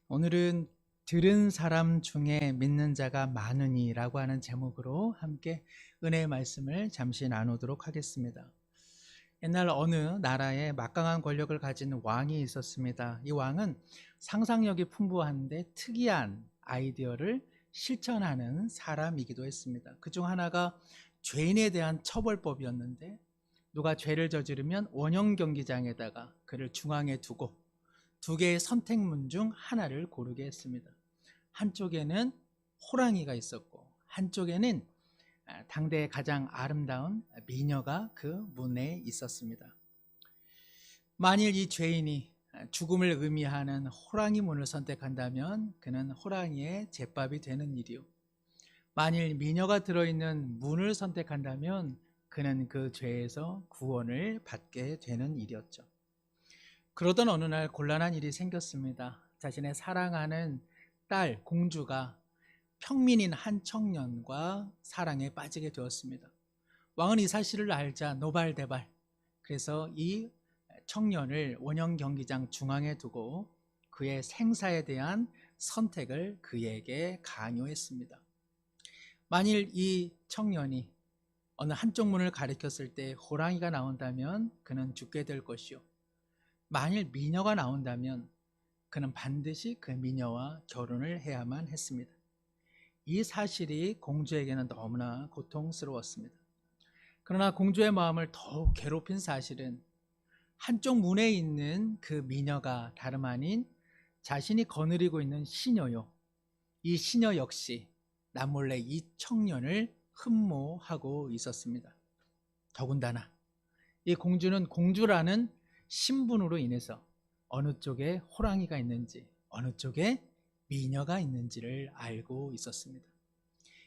오늘은 들은 사람 중에 믿는 자가 많으니라고 하는 제목으로 함께 은혜의 말씀을 잠시 나누도록 하겠습니다. 옛날 어느 나라에 막강한 권력을 가진 왕이 있었습니다. 이 왕은 상상력이 풍부한데 특이한 아이디어를 실천하는 사람이기도 했습니다. 그중 하나가 죄인에 대한 처벌법이었는데, 누가 죄를 저지르면 원형 경기장에다가 그를 중앙에 두고 두 개의 선택문 중 하나를 고르게 했습니다. 한쪽에는 호랑이가 있었고 한쪽에는 당대의 가장 아름다운 미녀가 그 문에 있었습니다. 만일 이 죄인이 죽음을 의미하는 호랑이 문을 선택한다면 그는 호랑이의 제밥이 되는 일이요, 만일 미녀가 들어있는 문을 선택한다면 그는 그 죄에서 구원을 받게 되는 일이었죠. 그러던 어느 날 곤란한 일이 생겼습니다. 자신의 사랑하는 딸 공주가 평민인 한 청년과 사랑에 빠지게 되었습니다. 왕은 이 사실을 알자 노발대발, 그래서 이 청년을 원형 경기장 중앙에 두고 그의 생사에 대한 선택을 그에게 강요했습니다. 만일 이 청년이 어느 한쪽 문을 가리켰을 때 호랑이가 나온다면 그는 죽게 될 것이요, 만일 미녀가 나온다면 그는 반드시 그 미녀와 결혼을 해야만 했습니다. 이 사실이 공주에게는 너무나 고통스러웠습니다. 그러나 공주의 마음을 더욱 괴롭힌 사실은 한쪽 문에 있는 그 미녀가 다름 아닌 자신이 거느리고 있는 시녀요, 이 시녀 역시 남몰래 이 청년을 흠모하고 있었습니다. 더군다나 이 공주는 공주라는 신분으로 인해서 어느 쪽에 호랑이가 있는지 어느 쪽에 미녀가 있는지를 알고 있었습니다.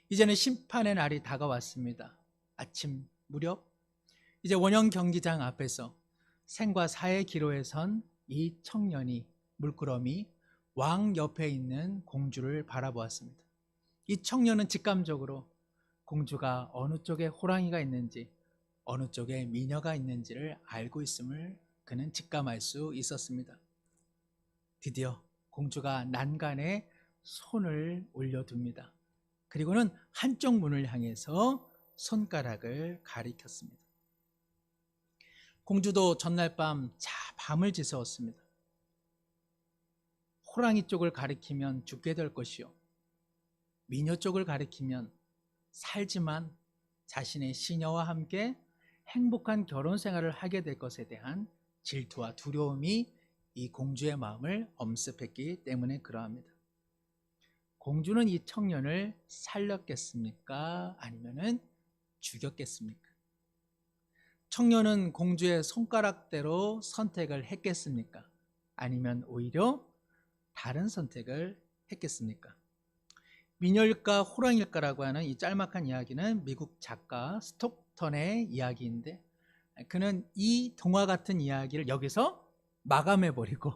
이제는 심판의 날이 다가왔습니다. 아침 무렵 이제 원형 경기장 앞에서 생과 사의 기로에 선 이 청년이 물끄러미 왕 옆에 있는 공주를 바라보았습니다. 이 청년은 직감적으로 공주가 어느 쪽에 호랑이가 있는지 어느 쪽에 미녀가 있는지를 알고 있음을 그는 직감할 수 있었습니다. 드디어 공주가 난간에 손을 올려둡니다. 그리고는 한쪽 문을 향해서 손가락을 가리켰습니다. 공주도 전날 밤 밤을 지새웠습니다. 호랑이 쪽을 가리키면 죽게 될 것이요, 미녀 쪽을 가리키면 살지만 자신의 시녀와 함께 행복한 결혼 생활을 하게 될 것에 대한 질투와 두려움이 이 공주의 마음을 엄습했기 때문에 그러합니다. 공주는 이 청년을 살렸겠습니까? 아니면은 죽였겠습니까? 청년은 공주의 손가락대로 선택을 했겠습니까? 아니면 오히려 다른 선택을 했겠습니까? 미녀일까 호랑이일까라고 하는 이 짤막한 이야기는 미국 작가 스톡턴의 이야기인데, 그는 이 동화 같은 이야기를 여기서 마감해버리고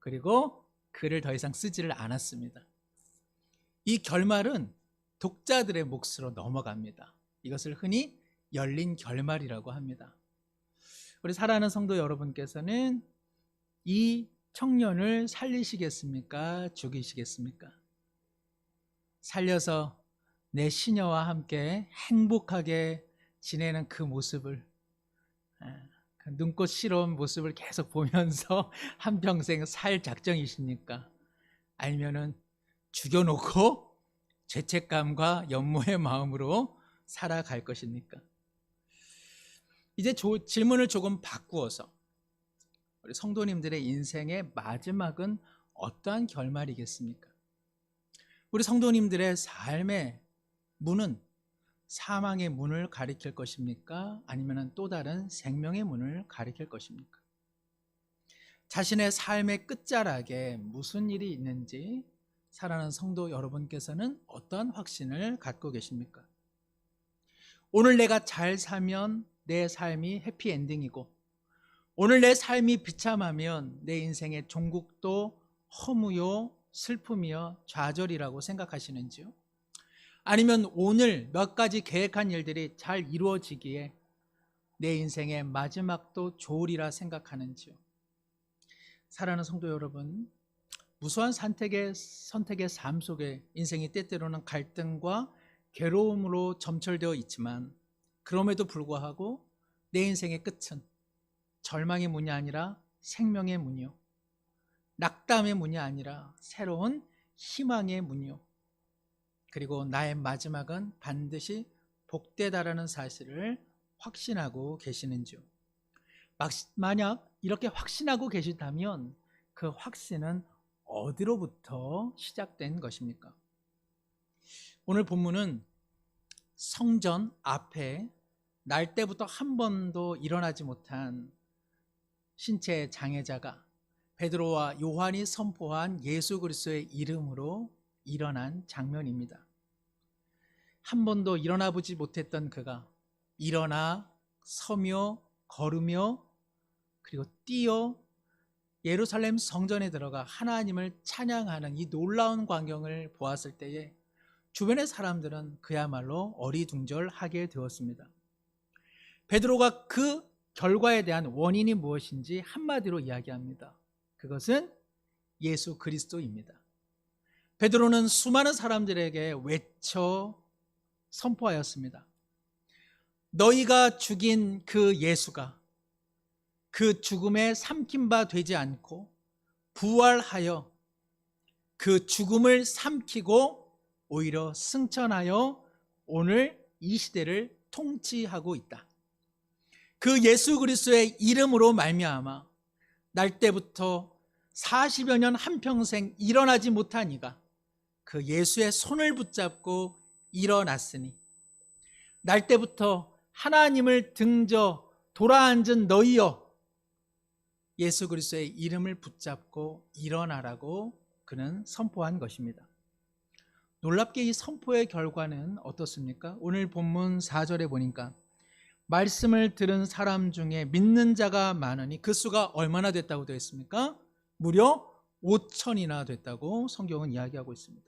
그리고 글을 더 이상 쓰지를 않았습니다. 이 결말은 독자들의 몫으로 넘어갑니다. 이것을 흔히 열린 결말이라고 합니다. 우리 사랑하는 성도 여러분께서는 이 청년을 살리시겠습니까? 죽이시겠습니까? 살려서 내 시녀와 함께 행복하게 지내는 그 모습을, 그 눈꽃시러운 모습을 계속 보면서 한평생 살 작정이십니까? 아니면은 죽여놓고 죄책감과 연모의 마음으로 살아갈 것입니까? 이제 질문을 조금 바꾸어서 우리 성도님들의 인생의 마지막은 어떠한 결말이겠습니까? 우리 성도님들의 삶의 문은 사망의 문을 가리킬 것입니까? 아니면 또 다른 생명의 문을 가리킬 것입니까? 자신의 삶의 끝자락에 무슨 일이 있는지 사랑하는 성도 여러분께서는 어떠한 확신을 갖고 계십니까? 오늘 내가 잘 살면 내 삶이 해피엔딩이고, 오늘 내 삶이 비참하면 내 인생의 종국도 허무요 슬픔이요 좌절이라고 생각하시는지요? 아니면 오늘 몇 가지 계획한 일들이 잘 이루어지기에 내 인생의 마지막도 좋으리라 생각하는지요? 사랑하는 성도 여러분, 무수한 선택의 삶 속에 인생이 때때로는 갈등과 괴로움으로 점철되어 있지만, 그럼에도 불구하고 내 인생의 끝은 절망의 문이 아니라 생명의 문이요, 낙담의 문이 아니라 새로운 희망의 문이요, 그리고 나의 마지막은 반드시 복되다라는 사실을 확신하고 계시는지요. 만약 이렇게 확신하고 계시다면 그 확신은 어디로부터 시작된 것입니까? 오늘 본문은 성전 앞에 날 때부터 한 번도 일어나지 못한 신체 장애자가 베드로와 요한이 선포한 예수 그리스도의 이름으로 일어난 장면입니다. 한 번도 일어나 보지 못했던 그가 일어나 서며 걸으며 그리고 뛰어 예루살렘 성전에 들어가 하나님을 찬양하는 이 놀라운 광경을 보았을 때에 주변의 사람들은 그야말로 어리둥절하게 되었습니다. 베드로가 그 결과에 대한 원인이 무엇인지 한마디로 이야기합니다. 그것은 예수 그리스도입니다. 베드로는 수많은 사람들에게 외쳐 선포하였습니다. 너희가 죽인 그 예수가 그 죽음에 삼킨 바 되지 않고 부활하여 그 죽음을 삼키고 오히려 승천하여 오늘 이 시대를 통치하고 있다. 그 예수 그리스도의 이름으로 말미암아 날 때부터 40여 년 한평생 일어나지 못한 이가 그 예수의 손을 붙잡고 일어났으니 날 때부터 하나님을 등져 돌아앉은 너희여 예수 그리스도의 이름을 붙잡고 일어나라고 그는 선포한 것입니다. 놀랍게 이 선포의 결과는 어떻습니까? 오늘 본문 4절에 보니까 말씀을 들은 사람 중에 믿는 자가 많으니 그 수가 얼마나 됐다고 되어 있습니까? 무려 5천이나 됐다고 성경은 이야기하고 있습니다.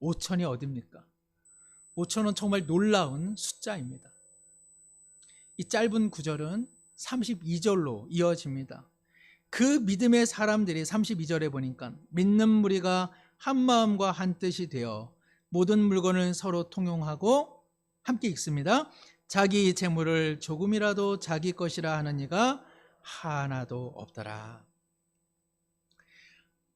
5천이 어딥니까? 5천은 정말 놀라운 숫자입니다. 이 짧은 구절은 32절로 이어집니다. 그 믿음의 사람들이 32절에 보니까 믿는 무리가 한 마음과 한 뜻이 되어 모든 물건을 서로 통용하고 함께 읽습니다. 자기 재물을 조금이라도 자기 것이라 하는 이가 하나도 없더라.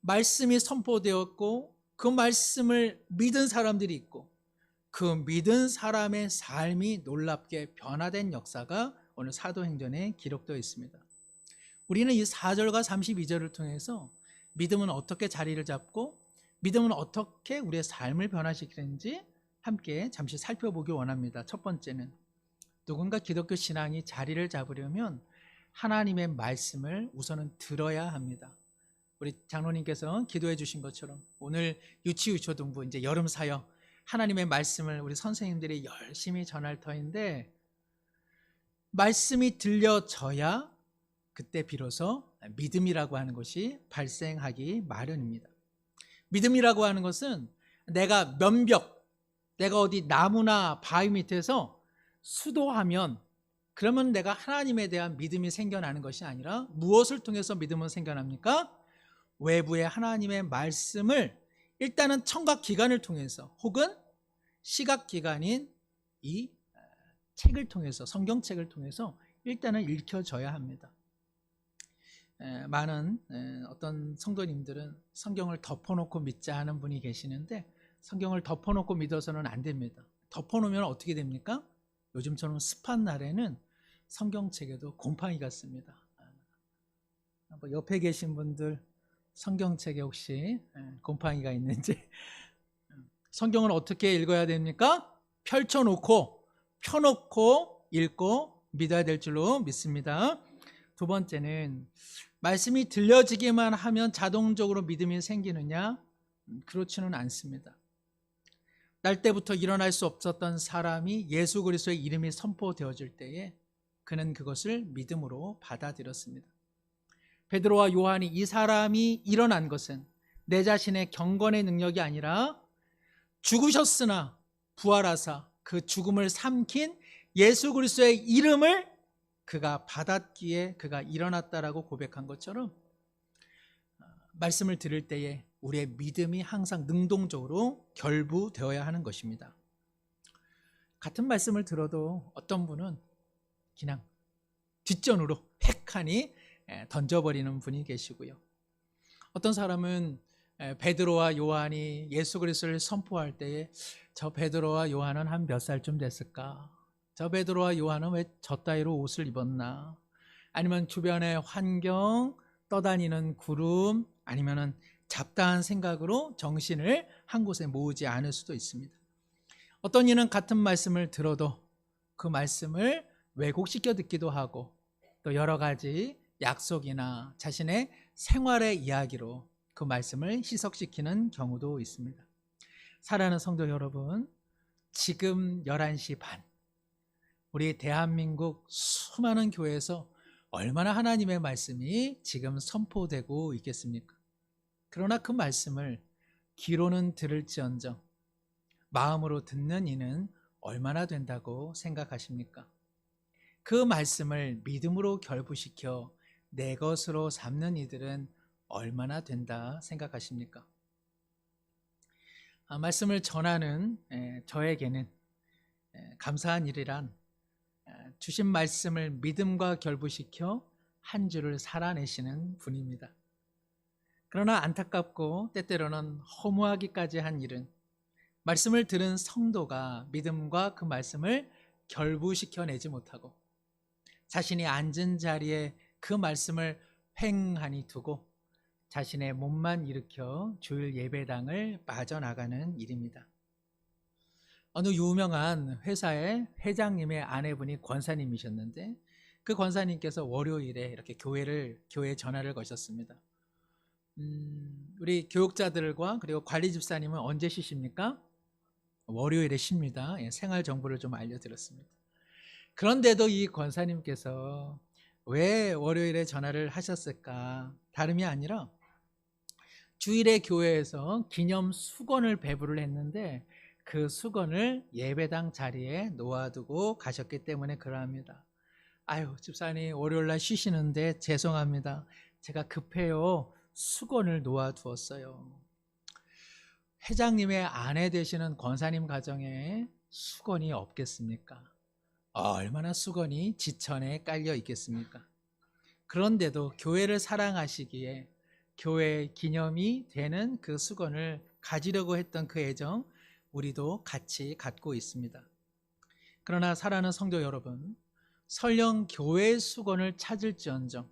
말씀이 선포되었고 그 말씀을 믿은 사람들이 있고 그 믿은 사람의 삶이 놀랍게 변화된 역사가 오늘 사도행전에 기록되어 있습니다. 우리는 이 4절과 32절을 통해서 믿음은 어떻게 자리를 잡고 믿음은 어떻게 우리의 삶을 변화시키는지 함께 잠시 살펴보기 원합니다. 첫 번째는 누군가 기독교 신앙이 자리를 잡으려면 하나님의 말씀을 우선은 들어야 합니다. 우리 장로님께서 기도해 주신 것처럼 오늘 유치유초등부 이제 여름 사역 하나님의 말씀을 우리 선생님들이 열심히 전할 터인데 말씀이 들려져야 그때 비로소 믿음이라고 하는 것이 발생하기 마련입니다. 믿음이라고 하는 것은 내가 면벽, 내가 어디 나무나 바위 밑에서 수도하면 그러면 내가 하나님에 대한 믿음이 생겨나는 것이 아니라 무엇을 통해서 믿음은 생겨납니까? 외부의 하나님의 말씀을 일단은 청각기관을 통해서 혹은 시각기관인 이 책을 통해서 성경책을 통해서 일단은 읽혀져야 합니다. 많은 어떤 성도님들은 성경을 덮어놓고 믿자 하는 분이 계시는데 성경을 덮어놓고 믿어서는 안 됩니다. 덮어놓으면 어떻게 됩니까? 요즘처럼 습한 날에는 성경책에도 곰팡이가 씁니다. 옆에 계신 분들 성경책에 혹시 곰팡이가 있는지 성경을 어떻게 읽어야 됩니까? 펼쳐놓고 펴놓고 읽고 믿어야 될 줄로 믿습니다. 두 번째는 말씀이 들려지기만 하면 자동적으로 믿음이 생기느냐? 그렇지는 않습니다. 날 때부터 일어날 수 없었던 사람이 예수 그리스도의 이름이 선포되어질 때에 그는 그것을 믿음으로 받아들였습니다. 베드로와 요한이 이 사람이 일어난 것은 내 자신의 경건의 능력이 아니라 죽으셨으나 부활하사 그 죽음을 삼킨 예수 그리스도의 이름을 그가 받았기에 그가 일어났다라고 고백한 것처럼 말씀을 들을 때에 우리의 믿음이 항상 능동적으로 결부되어야 하는 것입니다. 같은 말씀을 들어도 어떤 분은 그냥 뒷전으로 획하니 던져버리는 분이 계시고요. 어떤 사람은 베드로와 요한이 예수 그리스도를 선포할 때에 저 베드로와 요한은 한 몇 살쯤 됐을까? 저 베드로와 요한은 왜 저 따위로 옷을 입었나? 아니면 주변의 환경, 떠다니는 구름, 아니면은 잡다한 생각으로 정신을 한 곳에 모으지 않을 수도 있습니다. 어떤 이는 같은 말씀을 들어도 그 말씀을 왜곡시켜 듣기도 하고 또 여러 가지 약속이나 자신의 생활의 이야기로 그 말씀을 희석시키는 경우도 있습니다. 사랑하는 성도 여러분, 지금 11시 반, 우리 대한민국 수많은 교회에서 얼마나 하나님의 말씀이 지금 선포되고 있겠습니까? 그러나 그 말씀을 귀로는 들을지언정 마음으로 듣는 이는 얼마나 된다고 생각하십니까? 그 말씀을 믿음으로 결부시켜 내 것으로 삼는 이들은 얼마나 된다 생각하십니까? 말씀을 전하는 저에게는 감사한 일이란 주신 말씀을 믿음과 결부시켜 한 주를 살아내시는 분입니다. 그러나 안타깝고 때때로는 허무하기까지 한 일은 말씀을 들은 성도가 믿음과 그 말씀을 결부시켜내지 못하고 자신이 앉은 자리에 그 말씀을 횡하니 두고 자신의 몸만 일으켜 주일 예배당을 빠져나가는 일입니다. 어느 유명한 회사의 회장님의 아내분이 권사님이셨는데 그 권사님께서 월요일에 이렇게 교회에 전화를 거셨습니다. 우리 교육자들과 그리고 관리 집사님은 언제 쉬십니까? 월요일에 쉽니다. 생활 정보를 좀 알려드렸습니다. 그런데도 이 권사님께서 왜 월요일에 전화를 하셨을까? 다름이 아니라 주일에 교회에서 기념 수건을 배부를 했는데 그 수건을 예배당 자리에 놓아두고 가셨기 때문에 그러합니다. 아유, 집사님 월요일날 쉬시는데 죄송합니다. 제가 급해요. 수건을 놓아두었어요. 회장님의 아내 되시는 권사님 가정에 수건이 없겠습니까? 얼마나 수건이 지천에 깔려 있겠습니까? 그런데도 교회를 사랑하시기에 교회 기념이 되는 그 수건을 가지려고 했던 그 애정, 우리도 같이 갖고 있습니다. 그러나 사랑하는 성도 여러분, 설령 교회의 수건을 찾을지언정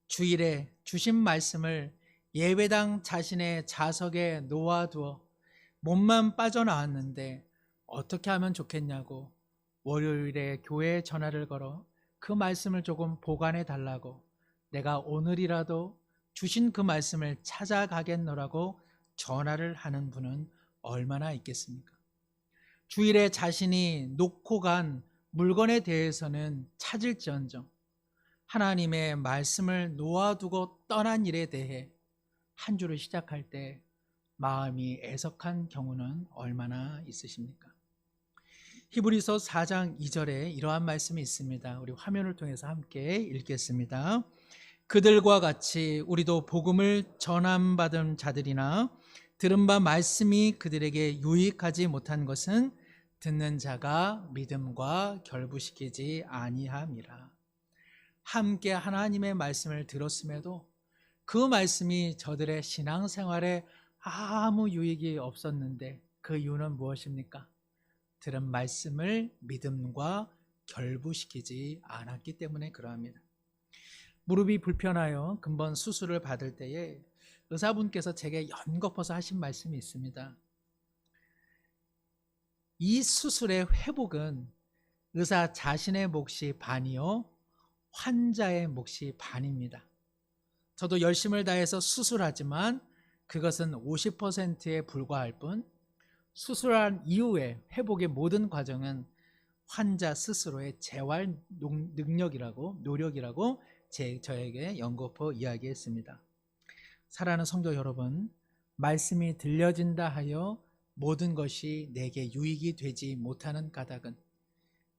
주일에 주신 말씀을 예배당 자신의 좌석에 놓아두어 몸만 빠져나왔는데 어떻게 하면 좋겠냐고 월요일에 교회에 전화를 걸어 그 말씀을 조금 보관해 달라고 내가 오늘이라도 주신 그 말씀을 찾아가겠노라고 전화를 하는 분은 얼마나 있겠습니까? 주일에 자신이 놓고 간 물건에 대해서는 찾을지언정 하나님의 말씀을 놓아두고 떠난 일에 대해 한 주를 시작할 때 마음이 애석한 경우는 얼마나 있으십니까? 히브리서 4장 2절에 이러한 말씀이 있습니다. 우리 화면을 통해서 함께 읽겠습니다. 그들과 같이 우리도 복음을 전함받은 자들이나 들은 바 말씀이 그들에게 유익하지 못한 것은 듣는 자가 믿음과 결부시키지 아니함이라. 함께 하나님의 말씀을 들었음에도 그 말씀이 저들의 신앙생활에 아무 유익이 없었는데 그 이유는 무엇입니까? 들은 말씀을 믿음과 결부시키지 않았기 때문에 그러합니다. 무릎이 불편하여 근본 수술을 받을 때에 의사분께서 제게 연거푸서 하신 말씀이 있습니다. 이 수술의 회복은 의사 자신의 몫이 반이요 환자의 몫이 반입니다. 저도 열심을 다해서 수술하지만 그것은 50%에 불과할 뿐 수술한 이후에 회복의 모든 과정은 환자 스스로의 재활 능력이라고 노력이라고 저에게 연거푸 이야기했습니다. 사랑하는 성도 여러분, 말씀이 들려진다 하여 모든 것이 내게 유익이 되지 못하는 까닭은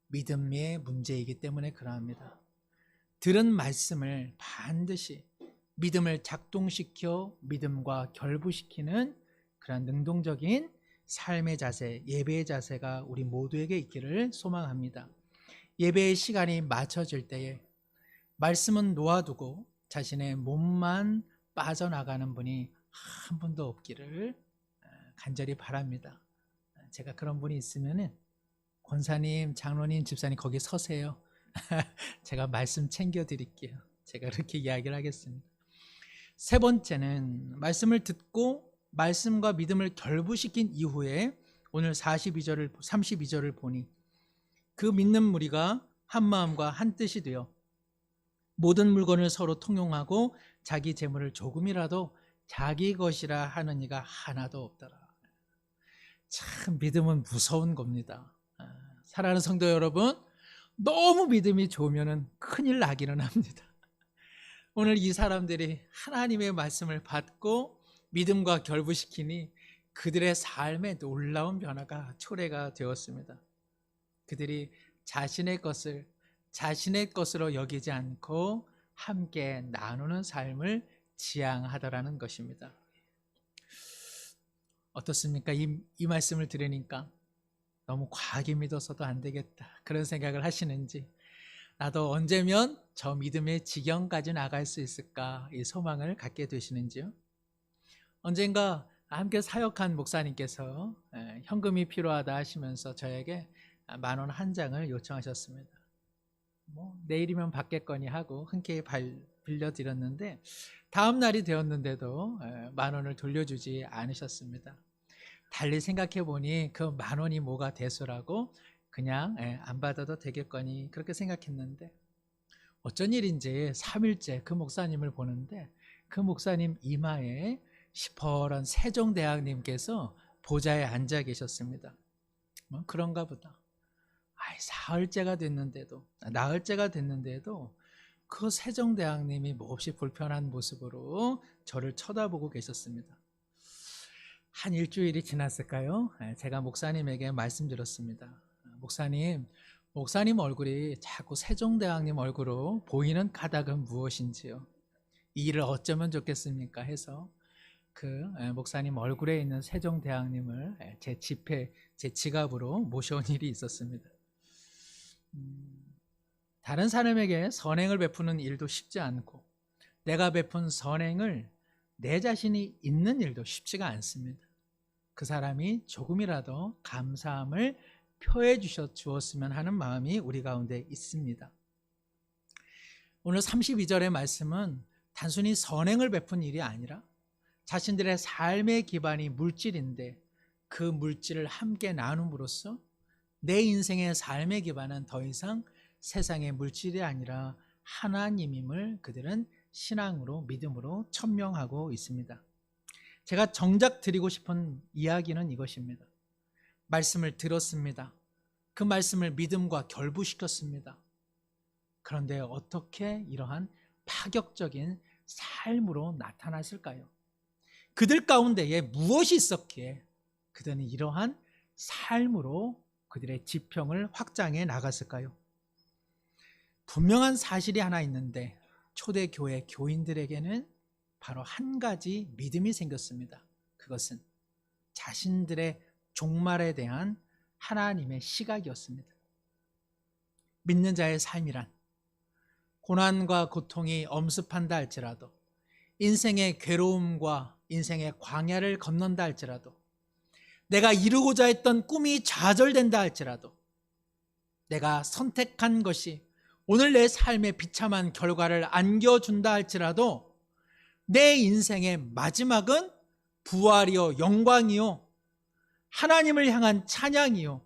믿음의 문제이기 때문에 그러합니다. 들은 말씀을 반드시 믿음을 작동시켜 믿음과 결부시키는 그런 능동적인 삶의 자세, 예배의 자세가 우리 모두에게 있기를 소망합니다. 예배의 시간이 맞춰질 때에 말씀은 놓아두고 자신의 몸만 빠져나가는 분이 한 분도 없기를 간절히 바랍니다. 제가 그런 분이 있으면은 권사님, 장로님, 집사님 거기 서세요. 제가 말씀 챙겨드릴게요. 제가 그렇게 이야기를 하겠습니다. 세 번째는 말씀을 듣고 말씀과 믿음을 결부시킨 이후에 오늘 32절을 보니 그 믿는 무리가 한 마음과 한 뜻이 되어 모든 물건을 서로 통용하고 자기 재물을 조금이라도 자기 것이라 하는 이가 하나도 없더라. 참 믿음은 무서운 겁니다. 사랑하는 성도 여러분, 너무 믿음이 좋으면 큰일 나기는 합니다. 오늘 이 사람들이 하나님의 말씀을 받고 믿음과 결부시키니 그들의 삶에 놀라운 변화가 초래가 되었습니다. 그들이 자신의 것을 자신의 것으로 여기지 않고 함께 나누는 삶을 지향하더라는 것입니다. 어떻습니까? 이 말씀을 들으니까 너무 과하게 믿어서도 안 되겠다 그런 생각을 하시는지, 나도 언제면 저 믿음의 지경까지 나갈 수 있을까 이 소망을 갖게 되시는지요? 언젠가 함께 사역한 목사님께서 현금이 필요하다 하시면서 저에게 10,000원 한 장을 요청하셨습니다. 내일이면 받겠거니 하고 흔쾌히 빌려드렸는데 다음 날이 되었는데도 10,000원을 돌려주지 않으셨습니다. 달리 생각해 보니 그 10,000원이 뭐가 대수라고 그냥 안 받아도 되겠거니 그렇게 생각했는데, 어쩐 일인지 3일째 그 목사님을 보는데 그 목사님 이마에 시퍼런 세종대왕님께서 보좌에 앉아 계셨습니다. 그런가 보다. 나흘째가 됐는데도 그 세종대왕님이 몹시 불편한 모습으로 저를 쳐다보고 계셨습니다. 한 일주일이 지났을까요? 제가 목사님에게 말씀드렸습니다. 목사님 얼굴이 자꾸 세종대왕님 얼굴로 보이는 까닭은 무엇인지요? 이 일을 어쩌면 좋겠습니까? 해서 그 목사님 얼굴에 있는 세종대왕님을 제 지갑으로 모셔온 일이 있었습니다. 다른 사람에게 선행을 베푸는 일도 쉽지 않고 내가 베푼 선행을 내 자신이 있는 일도 쉽지가 않습니다. 그 사람이 조금이라도 감사함을 표해 주었으면 하는 마음이 우리 가운데 있습니다. 오늘 32절의 말씀은 단순히 선행을 베푼 일이 아니라 자신들의 삶의 기반이 물질인데 그 물질을 함께 나눔으로써 내 인생의 삶의 기반은 더 이상 세상의 물질이 아니라 하나님임을 그들은 신앙으로 믿음으로 천명하고 있습니다. 제가 정작 드리고 싶은 이야기는 이것입니다. 말씀을 들었습니다. 그 말씀을 믿음과 결부시켰습니다. 그런데 어떻게 이러한 파격적인 삶으로 나타났을까요? 그들 가운데에 무엇이 있었기에 그들은 이러한 삶으로 그들의 지평을 확장해 나갔을까요? 분명한 사실이 하나 있는데 초대교회 교인들에게는 바로 한 가지 믿음이 생겼습니다. 그것은 자신들의 종말에 대한 하나님의 시각이었습니다. 믿는 자의 삶이란 고난과 고통이 엄습한다 할지라도, 인생의 괴로움과 인생의 광야를 건넌다 할지라도, 내가 이루고자 했던 꿈이 좌절된다 할지라도, 내가 선택한 것이 오늘 내 삶의 비참한 결과를 안겨준다 할지라도 내 인생의 마지막은 부활이요 영광이요 하나님을 향한 찬양이요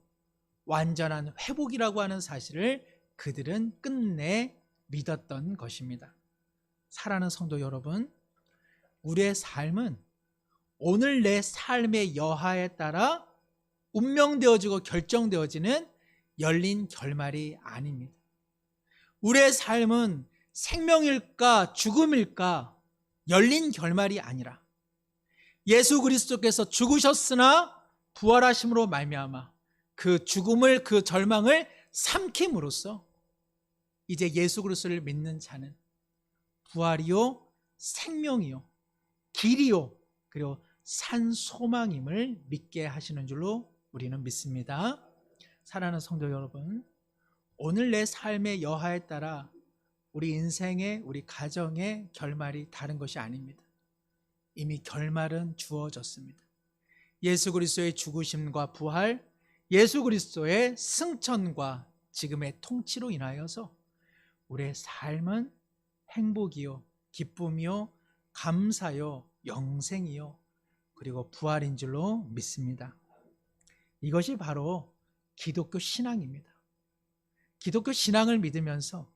완전한 회복이라고 하는 사실을 그들은 끝내 믿었던 것입니다. 사랑하는 성도 여러분, 우리의 삶은 오늘 내 삶의 여하에 따라 운명되어지고 결정되어지는 열린 결말이 아닙니다. 우리의 삶은 생명일까 죽음일까 열린 결말이 아니라 예수 그리스도께서 죽으셨으나 부활하심으로 말미암아 그 죽음을, 그 절망을 삼킴으로써 이제 예수 그리스도를 믿는 자는 부활이요 생명이요, 길이요, 그리고 산 소망임을 믿게 하시는 줄로 우리는 믿습니다. 사랑하는 성도 여러분, 오늘 내 삶의 여하에 따라 우리 인생의, 우리 가정의 결말이 다른 것이 아닙니다. 이미 결말은 주어졌습니다. 예수 그리스도의 죽으심과 부활, 예수 그리스도의 승천과 지금의 통치로 인하여서 우리의 삶은 행복이요, 기쁨이요, 감사요, 영생이요, 그리고 부활인 줄로 믿습니다. 이것이 바로 기독교 신앙입니다. 기독교 신앙을 믿으면서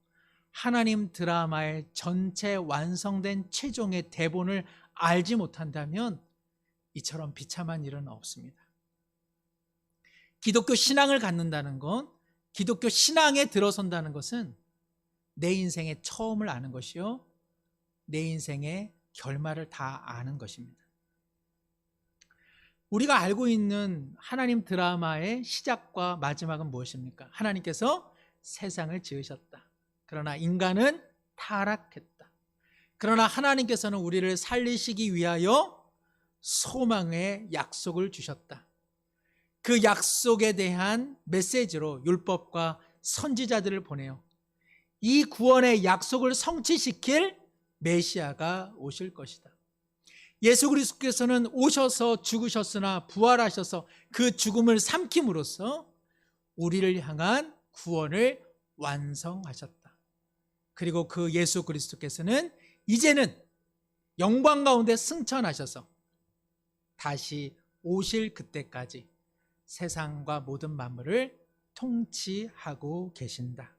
하나님 드라마의 전체 완성된 최종의 대본을 알지 못한다면 이처럼 비참한 일은 없습니다. 기독교 신앙을 갖는다는 건, 기독교 신앙에 들어선다는 것은 내 인생의 처음을 아는 것이요, 내 인생의 결말을 다 아는 것입니다. 우리가 알고 있는 하나님 드라마의 시작과 마지막은 무엇입니까? 하나님께서 세상을 지으셨다. 그러나 인간은 타락했다. 그러나 하나님께서는 우리를 살리시기 위하여 소망의 약속을 주셨다. 그 약속에 대한 메시지로 율법과 선지자들을 보내요. 이 구원의 약속을 성취시킬 메시아가 오실 것이다. 예수 그리스도께서는 오셔서 죽으셨으나 부활하셔서 그 죽음을 삼킴으로써 우리를 향한 구원을 완성하셨다. 그리고 그 예수 그리스도께서는 이제는 영광 가운데 승천하셔서 다시 오실 그때까지 세상과 모든 만물을 통치하고 계신다.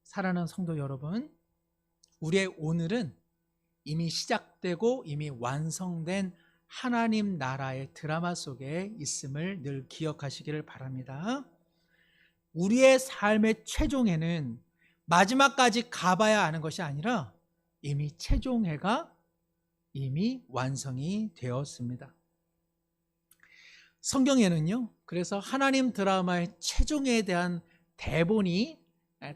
사랑하는 성도 여러분, 우리의 오늘은 이미 시작되고 이미 완성된 하나님 나라의 드라마 속에 있음을 늘 기억하시기를 바랍니다. 우리의 삶의 최종회는 마지막까지 가봐야 하는 것이 아니라 이미 최종회가 이미 완성이 되었습니다. 성경에는요, 그래서 하나님 드라마의 최종회에 대한 대본이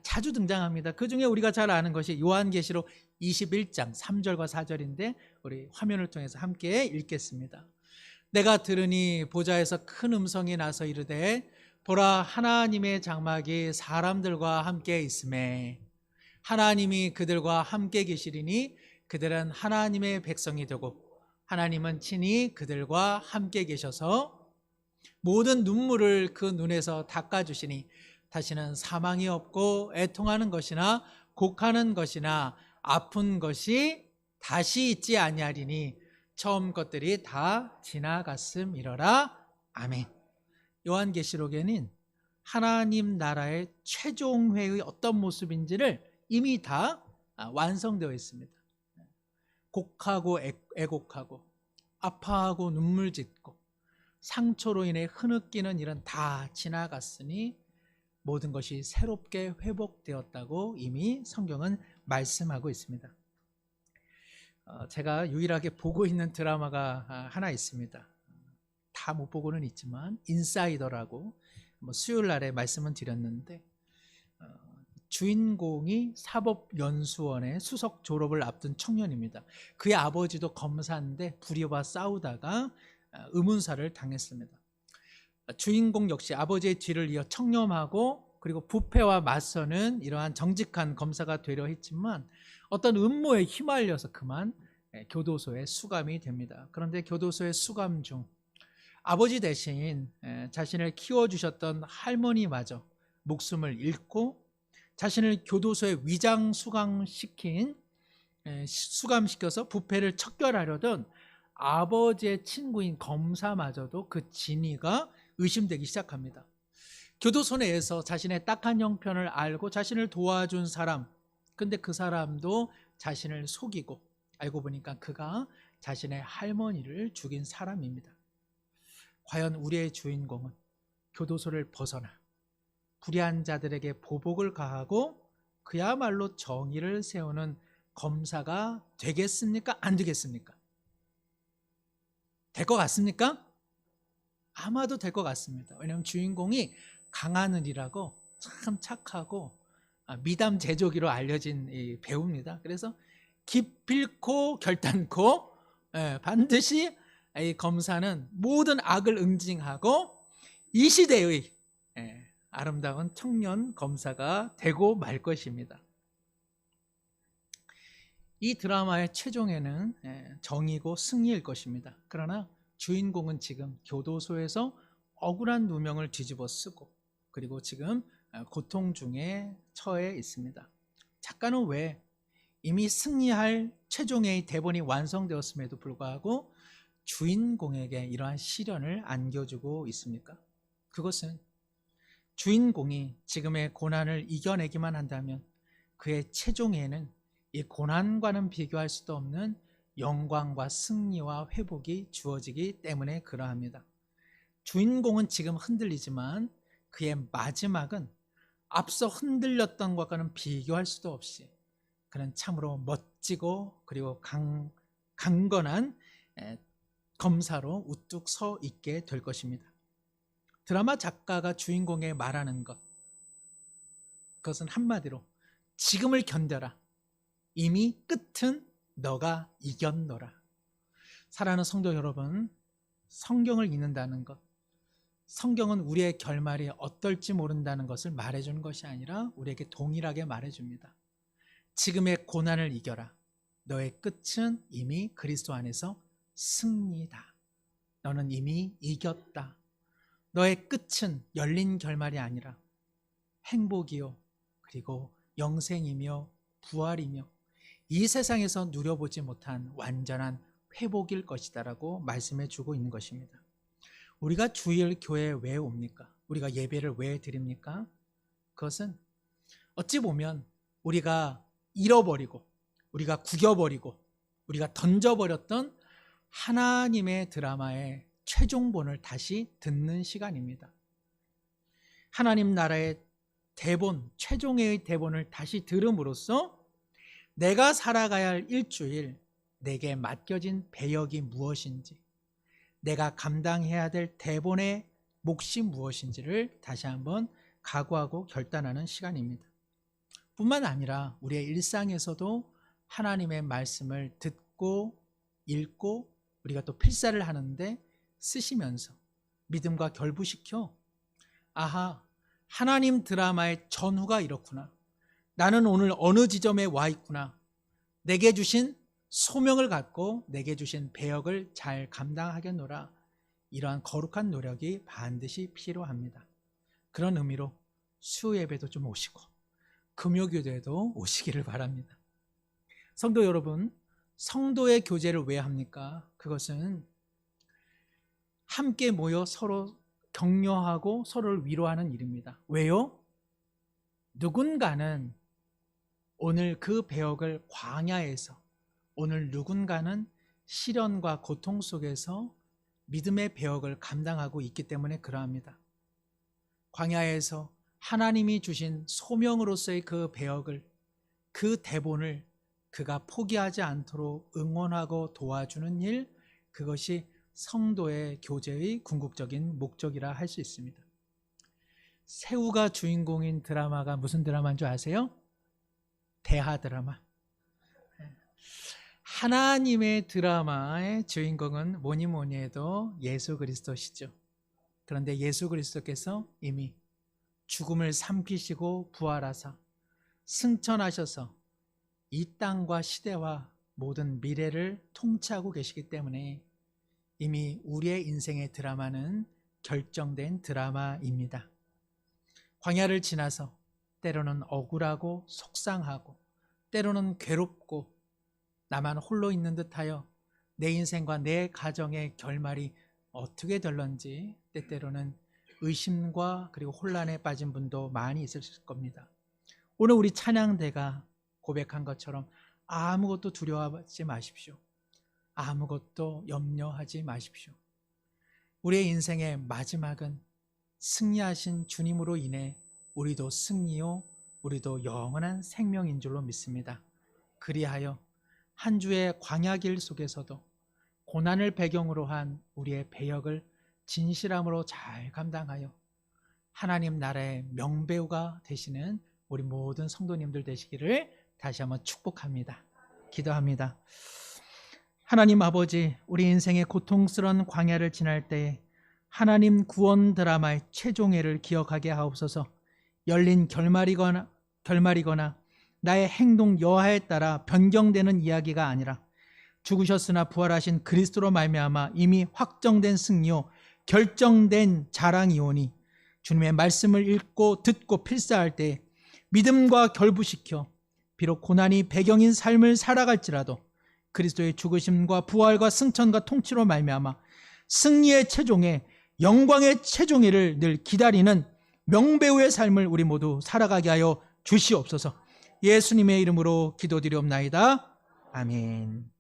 자주 등장합니다. 그 중에 우리가 잘 아는 것이 요한계시록 21장 3절과 4절인데 우리 화면을 통해서 함께 읽겠습니다. 내가 들으니 보좌에서 큰 음성이 나서 이르되 보라, 하나님의 장막이 사람들과 함께 있음에 하나님이 그들과 함께 계시리니 그들은 하나님의 백성이 되고 하나님은 친히 그들과 함께 계셔서 모든 눈물을 그 눈에서 닦아주시니 다시는 사망이 없고 애통하는 것이나 곡하는 것이나 아픈 것이 다시 있지 아니하리니 처음 것들이 다 지나갔음이러라. 아멘. 요한계시록에는 하나님 나라의 최종회의 어떤 모습인지를 이미 다 완성되어 있습니다. 곡하고 애곡하고 아파하고 눈물 짓고 상처로 인해 흐느끼는 일은 다 지나갔으니 모든 것이 새롭게 회복되었다고 이미 성경은 말씀하고 있습니다. 제가 유일하게 보고 있는 드라마가 하나 있습니다. 다 못 보고는 있지만 인사이더라고 수요일 날에 말씀은 드렸는데, 주인공이 사법연수원의 수석 졸업을 앞둔 청년입니다. 그의 아버지도 검사인데 불의와 싸우다가 의문사를 당했습니다. 주인공 역시 아버지의 뒤를 이어 청렴하고 그리고 부패와 맞서는 이러한 정직한 검사가 되려 했지만 어떤 음모에 휘말려서 그만 교도소에 수감이 됩니다. 그런데 교도소의 수감 중 아버지 대신 자신을 키워주셨던 할머니마저 목숨을 잃고 자신을 교도소에 위장 수감시켜서 부패를 척결하려던 아버지의 친구인 검사마저도 그 진위가 의심되기 시작합니다. 교도소 내에서 자신의 딱한 형편을 알고 자신을 도와준 사람, 근데 그 사람도 자신을 속이고 알고 보니까 그가 자신의 할머니를 죽인 사람입니다. 과연 우리의 주인공은 교도소를 벗어나 불의한 자들에게 보복을 가하고 그야말로 정의를 세우는 검사가 되겠습니까? 안 되겠습니까? 될 것 같습니까? 아마도 될 것 같습니다. 왜냐하면 주인공이 강하늘이라고 참 착하고 미담 제조기로 알려진 이 배우입니다. 그래서 기필코 결단코 반드시 이 검사는 모든 악을 응징하고 이 시대의 아름다운 청년 검사가 되고 말 것입니다. 이 드라마의 최종에는 정의고 승리일 것입니다. 그러나 주인공은 지금 교도소에서 억울한 누명을 뒤집어 쓰고 그리고 지금 고통 중에 처해 있습니다. 작가는 왜 이미 승리할 최종의 대본이 완성되었음에도 불구하고 주인공에게 이러한 시련을 안겨주고 있습니까? 그것은 주인공이 지금의 고난을 이겨내기만 한다면 그의 최종에는 이 고난과는 비교할 수도 없는 영광과 승리와 회복이 주어지기 때문에 그러합니다. 주인공은 지금 흔들리지만 그의 마지막은 앞서 흔들렸던 것과는 비교할 수도 없이 그는 참으로 멋지고 그리고 강건한 검사로 우뚝 서 있게 될 것입니다. 드라마 작가가 주인공에 말하는 것, 그것은 한마디로 지금을 견뎌라. 이미 끝은 너가 이겼노라. 사랑하는 성도 여러분, 성경을 읽는다는 것, 성경은 우리의 결말이 어떨지 모른다는 것을 말해주는 것이 아니라 우리에게 동일하게 말해줍니다. 지금의 고난을 이겨라. 너의 끝은 이미 그리스도 안에서 승리다. 너는 이미 이겼다. 너의 끝은 열린 결말이 아니라 행복이요 그리고 영생이며 부활이며 이 세상에서 누려보지 못한 완전한 회복일 것이다 라고 말씀해 주고 있는 것입니다. 우리가 주일 교회에 왜 옵니까? 우리가 예배를 왜 드립니까? 그것은 어찌 보면 우리가 잃어버리고 우리가 구겨버리고 우리가 던져버렸던 하나님의 드라마의 최종본을 다시 듣는 시간입니다. 하나님 나라의 대본, 최종의 대본을 다시 들음으로써 내가 살아가야 할 일주일, 내게 맡겨진 배역이 무엇인지, 내가 감당해야 될 대본의 몫이 무엇인지를 다시 한번 각오하고 결단하는 시간입니다. 뿐만 아니라 우리의 일상에서도 하나님의 말씀을 듣고 읽고 우리가 또 필사를 하는데 쓰시면서 믿음과 결부시켜 아하, 하나님 드라마의 전후가 이렇구나. 나는 오늘 어느 지점에 와 있구나. 내게 주신 소명을 갖고 내게 주신 배역을 잘 감당하겠노라. 이러한 거룩한 노력이 반드시 필요합니다. 그런 의미로 수요예배도 좀 오시고 금요교대도 오시기를 바랍니다. 성도 여러분, 성도의 교제를 왜 합니까? 그것은 함께 모여 서로 격려하고 서로를 위로하는 일입니다. 왜요? 누군가는 오늘 그 배역을 광야에서, 오늘 누군가는 시련과 고통 속에서 믿음의 배역을 감당하고 있기 때문에 그러합니다. 광야에서 하나님이 주신 소명으로서의 그 배역을, 그 대본을 그가 포기하지 않도록 응원하고 도와주는 일, 그것이 성도의 교제의 궁극적인 목적이라 할 수 있습니다. 새우가 주인공인 드라마가 무슨 드라마인 줄 아세요? 대하 드라마. 하나님의 드라마의 주인공은 뭐니 뭐니 해도 예수 그리스도시죠. 그런데 예수 그리스도께서 이미 죽음을 삼키시고 부활하사 승천하셔서 이 땅과 시대와 모든 미래를 통치하고 계시기 때문에 이미 우리의 인생의 드라마는 결정된 드라마입니다. 광야를 지나서 때로는 억울하고 속상하고 때로는 괴롭고 나만 홀로 있는 듯하여 내 인생과 내 가정의 결말이 어떻게 될런지 때때로는 의심과 그리고 혼란에 빠진 분도 많이 있을 겁니다. 오늘 우리 찬양대가 고백한 것처럼 아무것도 두려워하지 마십시오. 아무것도 염려하지 마십시오. 우리의 인생의 마지막은 승리하신 주님으로 인해 우리도 승리요, 우리도 영원한 생명인 줄로 믿습니다. 그리하여 한 주의 광야길 속에서도 고난을 배경으로 한 우리의 배역을 진실함으로 잘 감당하여 하나님 나라의 명배우가 되시는 우리 모든 성도님들 되시기를 다시 한번 축복합니다. 기도합니다. 하나님 아버지, 우리 인생의 고통스러운 광야를 지날 때에 하나님 구원 드라마의 최종회를 기억하게 하옵소서. 열린 결말이거나 나의 행동 여하에 따라 변경되는 이야기가 아니라 죽으셨으나 부활하신 그리스도로 말미암아 이미 확정된 승리요 결정된 자랑이오니 주님의 말씀을 읽고 듣고 필사할 때 믿음과 결부시켜 비록 고난이 배경인 삶을 살아갈지라도 그리스도의 죽으심과 부활과 승천과 통치로 말미암아 승리의 최종에 영광의 최종회를 늘 기다리는 명배우의 삶을 우리 모두 살아가게 하여 주시옵소서. 예수님의 이름으로 기도드리옵나이다. 아멘.